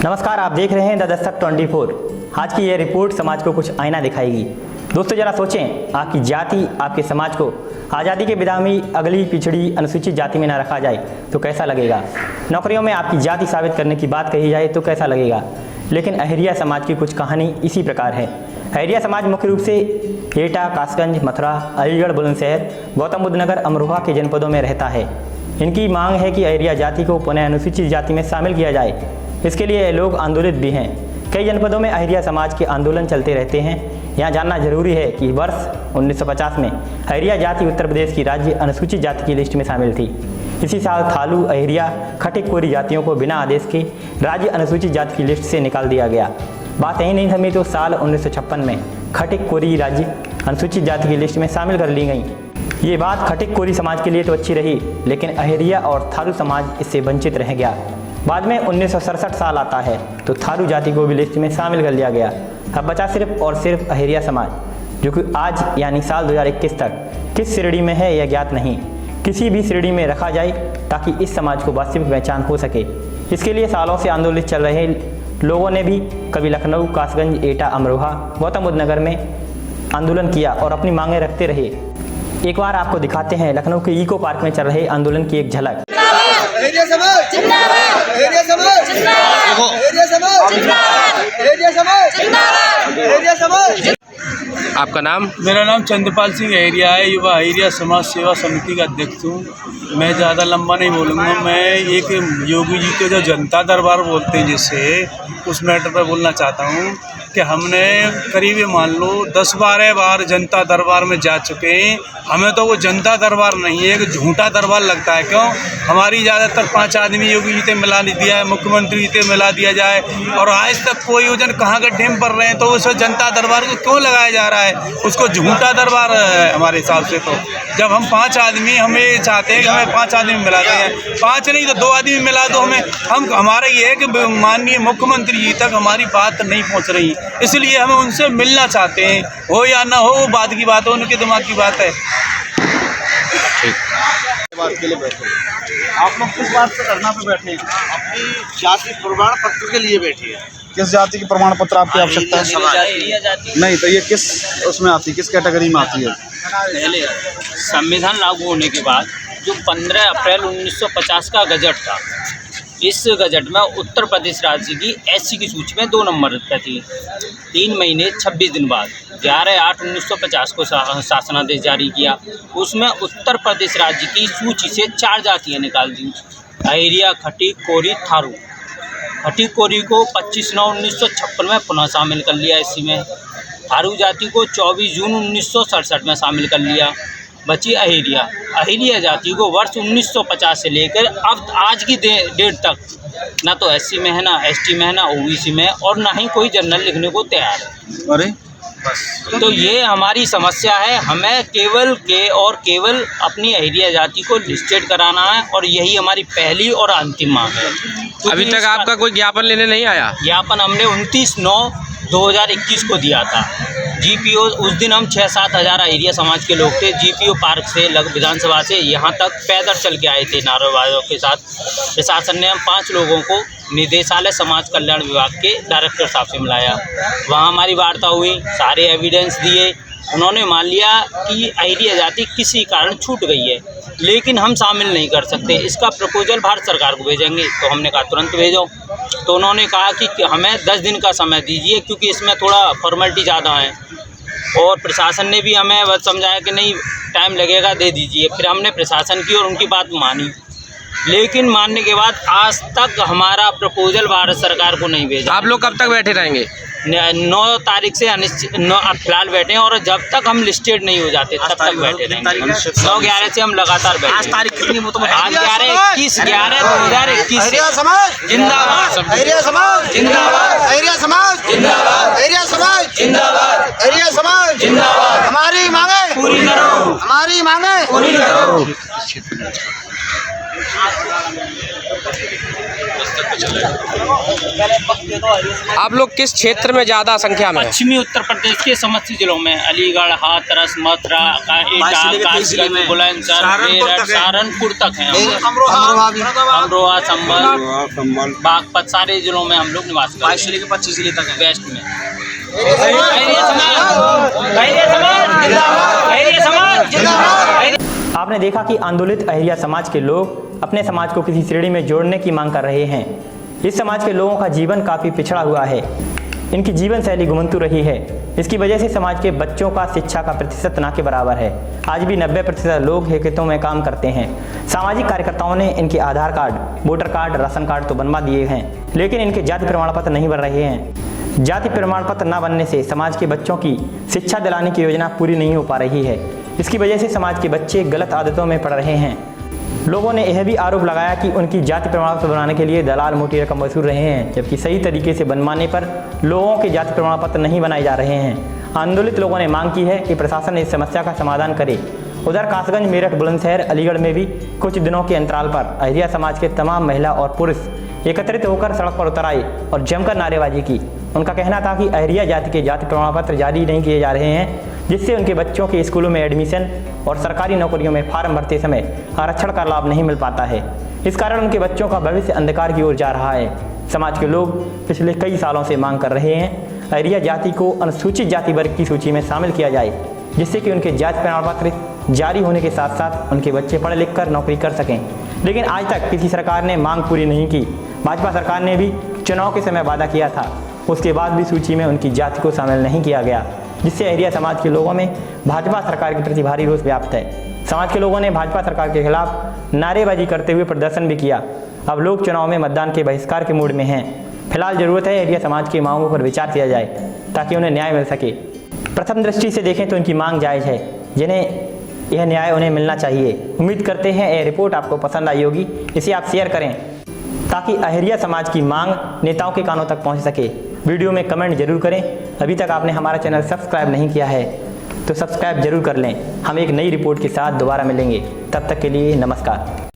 नमस्कार, आप देख रहे हैं द दस्तक 24। आज की यह रिपोर्ट समाज को कुछ आईना दिखाएगी। दोस्तों जरा सोचें, आपकी जाति आपके समाज को आज़ादी के विदा में अगली पिछड़ी अनुसूचित जाति में न रखा जाए तो कैसा लगेगा। नौकरियों में आपकी जाति साबित करने की बात कही जाए तो कैसा लगेगा। लेकिन अहिरिया समाज की कुछ कहानी इसी प्रकार है। अहिरिया समाज मुख्य रूप से एटा, कासगंज, मथुरा, अलीगढ़, बुलंदशहर, गौतम बुद्ध नगर, अमरोहा के जनपदों में रहता है। इनकी मांग है कि अहिरिया जाति को पुनः अनुसूचित जाति में शामिल किया जाए। इसके लिए ये लोग आंदोलित भी हैं। कई जनपदों में अहिरिया समाज के आंदोलन चलते रहते हैं। यहाँ जानना जरूरी है कि वर्ष 1950 में अहिरिया जाति उत्तर प्रदेश की राज्य अनुसूचित जाति की लिस्ट में शामिल थी। इसी साल थालू, अहिरिया, खटिक कोरी जातियों को बिना आदेश के राज्य अनुसूचित जाति की लिस्ट से निकाल दिया गया। बात यही नहीं थमी तो साल 1956 में खटिक कोरी राज्य अनुसूचित जाति की लिस्ट में शामिल कर ली गई। ये बात खटिक कोरी समाज के लिए तो अच्छी रही, लेकिन अहिरिया और थारू समाज इससे वंचित रह गया। बाद में 1967 साल आता है तो थारू जाति को भी लिस्ट में शामिल कर लिया गया। अब बचा सिर्फ और सिर्फ अहिरिया समाज, जो कि आज यानी साल 2021 तक किस श्रेणी में है यह ज्ञात नहीं। किसी भी श्रेणी में रखा जाए ताकि इस समाज को वास्तविक पहचान हो सके। इसके लिए सालों से आंदोलित चल रहे लोगों ने भी कभी लखनऊ, कासगंज, एटा, अमरोहा, गौतम बुद्ध नगर में आंदोलन किया और अपनी मांगें रखते रहे। एक बार आपको दिखाते हैं लखनऊ के इको पार्क में चल रहे आंदोलन की एक झलक। अहिरिया समाज जिंदाबाद, अहिरिया समाज जिंदाबाद, अहिरिया समाज जिंदाबाद, अहिरिया समाज जिंदाबाद, अहिरिया समाज। आपका नाम? मेरा नाम चंद्रपाल सिंह अहिरिया है। युवा अहिरिया समाज सेवा समिति का अध्यक्ष हूँ। मैं ज़्यादा लंबा नहीं बोलूँगा। मैं एक योगी जी के जो जनता दरबार बोलते हैं जिससे उस मैटर पर बोलना चाहता हूँ कि हमने करीब मान लो 10-12 बार जनता दरबार में जा चुके हैं। हमें तो वो जनता दरबार नहीं है, एक झूठा दरबार लगता है। क्यों? हमारी ज़्यादातर 5 आदमी योगी जी से मिला दिया है, मुख्यमंत्री जी से मिला दिया जाए, और आज तक कोई वजन कहाँ गड्ढे में पड़ रहे हैं। तो उस जनता दरबार को क्यों लगाया जा रहा है? उसको झूठा दरबार है हमारे हिसाब से। तो जब हम 5 आदमी, हमें चाहते हैं कि हमें 5 आदमी मिला दें, 5 नहीं तो 2 आदमी मिला दो हमें। हमारा ये है कि माननीय मुख्यमंत्री जी तक हमारी बात नहीं पहुँच रही, इसलिए हमें उनसे मिलना चाहते हैं। हो या ना हो, वो बाद की बात है, उनके दिमाग की बात है। बात के लिए बैठे आप लोग किस बात से धरना पे बैठे हैं? अपनी जाति प्रमाण पत्र के लिए बैठे हैं। किस जाति के प्रमाण पत्र आपकी आवश्यकता है? नहीं, तो ये किस उसमें आती है, किस कैटेगरी में आती है? पहले संविधान लागू होने के बाद जो 15 अप्रैल 1950 का गजट था, इस गजट में उत्तर प्रदेश राज्य की एससी की सूची में 2 नंबर पर थी। 3 महीने 26 दिन बाद 11/8/1950 को शासनादेश जारी किया। उसमें उत्तर प्रदेश राज्य की सूची से 4 जातियाँ निकाल दी। अहिरिया, खटिक, कोरी, थारू। खटिक कोरी को 25/9/1956 में पुनः शामिल कर लिया एससी में। थारू जाति को 24 जून 1967 में शामिल कर लिया। बची अहिरिया। अहिरिया जाति को वर्ष 1950 से लेकर अब आज की डेट तक ना तो एससी में है, ना एसटी में है, ना ओबीसी में, और ना ही कोई जनरल लिखने को तैयार है। अरे तो ये हमारी समस्या है। हमें केवल अपनी अहिरिया जाति को लिस्टेड कराना है, और यही हमारी पहली और अंतिम मांग है। अभी तक आपका कोई ज्ञापन लेने नहीं आया? ज्ञापन हमने 29/9/2021 को दिया था। जीपीओ, उस दिन हम 6-7 हज़ार अहिरिया समाज के लोग थे। जीपीओ पार्क से विधानसभा से यहाँ तक पैदल चल के आए थे नारेबाजों के साथ। प्रशासन ने हम 5 लोगों को निदेशालय समाज कल्याण विभाग के डायरेक्टर साहब से मिलाया। वहाँ हमारी वार्ता हुई, सारे एविडेंस दिए। उन्होंने मान लिया कि अहिरिया जाति किसी कारण छूट गई है, लेकिन हम शामिल नहीं कर सकते। इसका प्रपोजल भारत सरकार को भेजेंगे। तो हमने कहा तुरंत भेजो। तो उन्होंने कहा कि हमें 10 दिन का समय दीजिए, क्योंकि इसमें थोड़ा फॉर्मेलिटी ज़्यादा है। और प्रशासन ने भी हमें बस समझाया कि नहीं, टाइम लगेगा, दे दीजिए। फिर हमने प्रशासन की और उनकी बात मानी, लेकिन मानने के बाद आज तक हमारा प्रपोजल भारत सरकार को नहीं भेजा। आप लोग कब तक बैठे रहेंगे? 9 तारीख से फिलहाल बैठे हैं, और जब तक हम लिस्टेड नहीं हो जाते तब तक बैठे रहेंगे। 9/11 से हम लगातार बैठे। आज तारीख कितनी? आज 11/21/2021। अहिरिया समाज जिंदाबाद, अहिरिया समाज जिंदाबाद, अहिरिया समाज जिंदाबाद, अहिरिया समाज जिंदाबाद, अहिरिया समाज जिंदाबाद। हमारी मांगे पूरी करो, हमारी मांगे पूरी करो। आप लोग किस क्षेत्र में ज़्यादा संख्या में हैं? पश्चिमी उत्तर प्रदेश के समस्त जिलों में अलीगढ़, हाथरस, मथुरा, कासगंज, बुलंदशहर, मेरठ, सहारनपुर तक हैं। अमरोहा, संभल, बागपत, सारे जिलों में हम लोग निवास करते हैं। 22 से लेकर 25 जिले तक है वेस्ट में। आपने देखा कि आंदोलित अहिरिया समाज के लोग अपने समाज को किसी श्रेणी में जोड़ने की मांग कर रहे हैं। इस समाज के लोगों का जीवन काफ़ी पिछड़ा हुआ है, इनकी जीवन शैली घुमंतु रही है। इसकी वजह से समाज के बच्चों का शिक्षा का प्रतिशत ना के बराबर है। आज भी 90% लोग खेतों में काम करते हैं। सामाजिक कार्यकर्ताओं ने इनके Aadhaar card, voter card, ration card तो बनवा दिए हैं, लेकिन इनके जाति प्रमाण पत्र नहीं बन रहे हैं। जाति प्रमाण पत्र न बनने से समाज के बच्चों की शिक्षा दिलाने की योजना पूरी नहीं हो पा रही है। इसकी वजह से समाज के बच्चे गलत आदतों में पड़ रहे हैं। लोगों ने यह भी आरोप लगाया कि उनकी जाति प्रमाण पत्र बनाने के लिए दलाल मोटी रकम वसूल रहे हैं, जबकि सही तरीके से बनवाने पर लोगों के जाति प्रमाण पत्र नहीं बनाए जा रहे हैं। आंदोलित लोगों ने मांग की है कि प्रशासन इस समस्या का समाधान करे। उधर कासगंज, मेरठ, बुलंदशहर, अलीगढ़ में भी कुछ दिनों के अंतराल पर अहिरिया समाज के तमाम महिला और पुरुष एकत्रित होकर सड़क पर उतर आए और जमकर नारेबाजी की। उनका कहना था कि अहिरिया जाति के जाति प्रमाण पत्र जारी नहीं किए जा रहे हैं, जिससे उनके बच्चों के स्कूलों में एडमिशन और सरकारी नौकरियों में फार्म भरते समय आरक्षण का लाभ नहीं मिल पाता है। इस कारण उनके बच्चों का भविष्य अंधकार की ओर जा रहा है। समाज के लोग पिछले कई सालों से मांग कर रहे हैं अहिरिया जाति को अनुसूचित जाति वर्ग की सूची में शामिल किया जाए, जिससे कि उनके जाति प्रमाण पत्र जारी होने के साथ साथ उनके बच्चे पढ़ लिख कर नौकरी कर सकें। लेकिन आज तक किसी सरकार ने मांग पूरी नहीं की। भाजपा सरकार ने भी चुनाव के समय वादा किया था, उसके बाद भी सूची में उनकी जाति को शामिल नहीं किया गया, जिससे अहिरिया समाज के लोगों में भाजपा सरकार के प्रति भारी रोष व्याप्त है। समाज के लोगों ने भाजपा सरकार के खिलाफ नारेबाजी करते हुए प्रदर्शन भी किया। अब लोग चुनाव में मतदान के बहिष्कार के मूड में हैं। फिलहाल जरूरत है अहिरिया समाज की मांगों पर विचार किया जाए ताकि उन्हें न्याय मिल सके। प्रथम दृष्टि से देखें तो इनकी मांग जायज़ है, जिन्हें यह न्याय उन्हें मिलना चाहिए। उम्मीद करते हैं यह रिपोर्ट आपको पसंद आई होगी। इसे आप शेयर करें ताकि अहिरिया समाज की मांग नेताओं के कानों तक पहुंच सके। वीडियो में कमेंट जरूर करें। अभी तक आपने हमारा चैनल सब्सक्राइब नहीं किया है तो सब्सक्राइब जरूर कर लें। हम एक नई रिपोर्ट के साथ दोबारा मिलेंगे। तब तक के लिए नमस्कार।